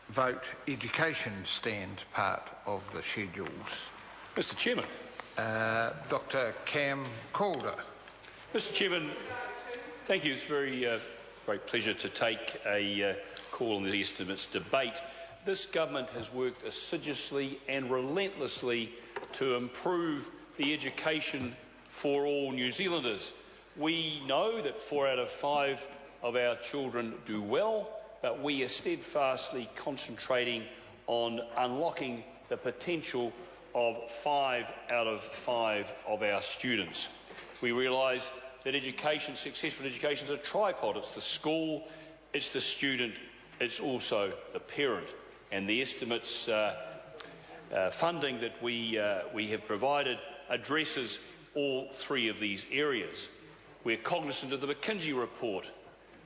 vote education stand part of the schedules. Mr Chairman. Dr Cam Calder. Mr Chairman, thank you. It's a great pleasure to take a call on the estimates debate. This government has worked assiduously and relentlessly to improve the education for all New Zealanders. We know that 4 out of 5 of our children do well, but we are steadfastly concentrating on unlocking the potential of 5 out of 5 of our students. We realise that education, successful education, is a tripod. It's the school, it's the student, it's also the parent. And the estimates funding that we have provided addresses all 3 of these areas. We're cognisant of the McKinsey report,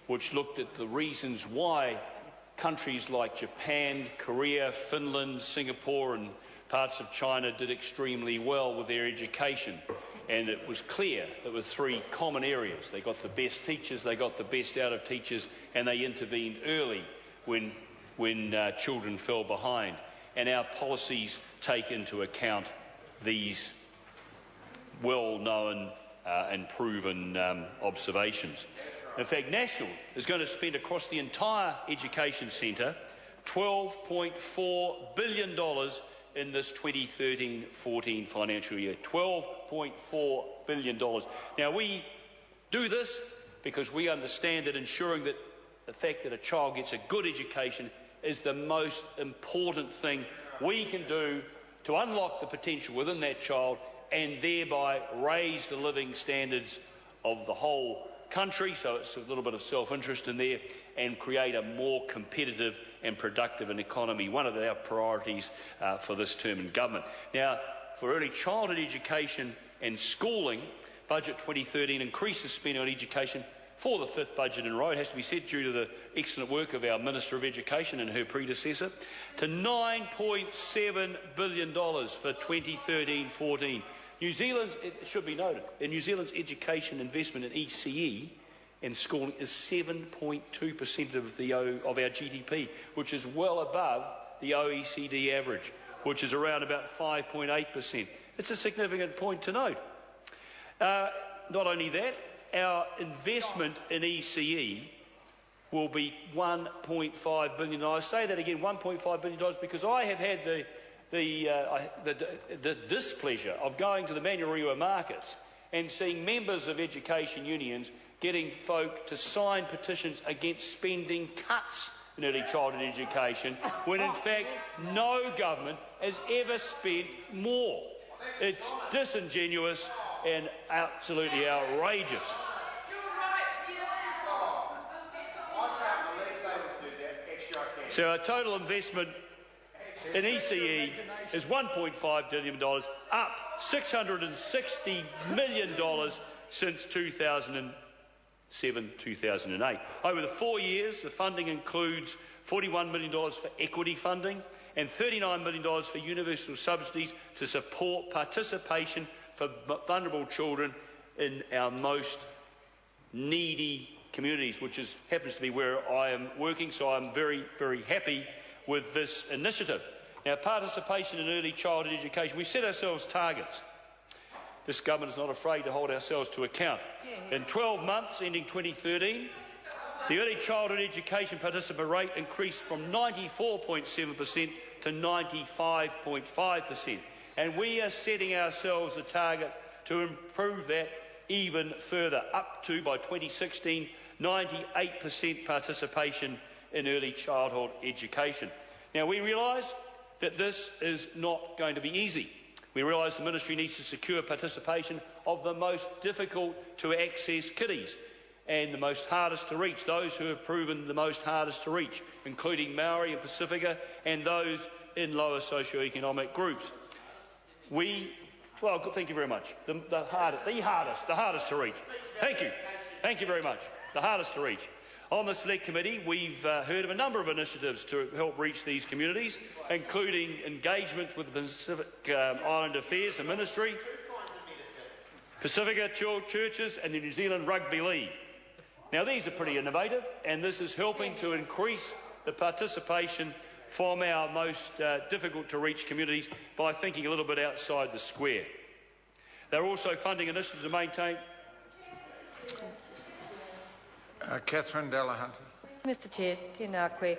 which looked at the reasons why countries like Japan, Korea, Finland, Singapore and parts of China did extremely well with their education. And it was clear there were 3 common areas. They got the best teachers, they got the best out of teachers, and they intervened early when children fell behind. And our policies take into account these well-known and proven observations. In fact, National is going to spend across the entire education centre $12.4 billion in this 2013-14 financial year. $12.4 billion. Now, we do this because we understand that ensuring that the fact that a child gets a good education is the most important thing we can do to unlock the potential within that child and thereby raise the living standards of the whole country. So it's a little bit of self-interest in there, and create a more competitive and productive economy, one of our priorities for this term in government. Now, for early childhood education and schooling, Budget 2013 increases spending on education for the 5th budget in a row, it has to be said, due to the excellent work of our Minister of Education and her predecessor, to $9.7 billion for 2013-14. New Zealand's, it should be noted, in New Zealand's education investment in ECE and schooling is 7.2% of our GDP, which is well above the OECD average, which is around about 5.8%. It's a significant point to note. Not only that, our investment in ECE will be $1.5 billion. I say that again, $1.5 billion, because I have had the displeasure of going to the Manurewa markets and seeing members of education unions getting folk to sign petitions against spending cuts in early childhood education, when in fact no government has ever spent more. It's disingenuous and absolutely outrageous. So our total investment in ECE is $1.5 billion, up $660 million since 2007-2008. Over the 4 years, the funding includes $41 million for equity funding and $39 million for universal subsidies to support participation for vulnerable children in our most needy communities, which happens to be where I am working, so I'm very, very happy with this initiative. Now, participation in early childhood education, we set ourselves targets. This government is not afraid to hold ourselves to account. In 12 months ending 2013, the early childhood education participation rate increased from 94.7% to 95.5%. And we are setting ourselves a target to improve that even further, up to, by 2016, 98% participation in early childhood education. Now, we realise that this is not going to be easy. We realise the Ministry needs to secure participation of the most difficult to access kiddies and the most hardest to reach, those who have proven the most hardest to reach, including Maori and Pacifica and those in lower socio-economic groups. Well, thank you very much. The hardest to reach. Thank you. Thank you very much. The hardest to reach. On the Select Committee, we've heard of a number of initiatives to help reach these communities, including engagements with the Pacific Island Affairs and Ministry, Pacifica churches and the New Zealand Rugby League. Now, these are pretty innovative, and this is helping to increase the participation from our most difficult to reach communities by thinking a little bit outside the square. They're also funding initiatives to maintain... Catherine Delahunty. Mr Chair, tēnā koe.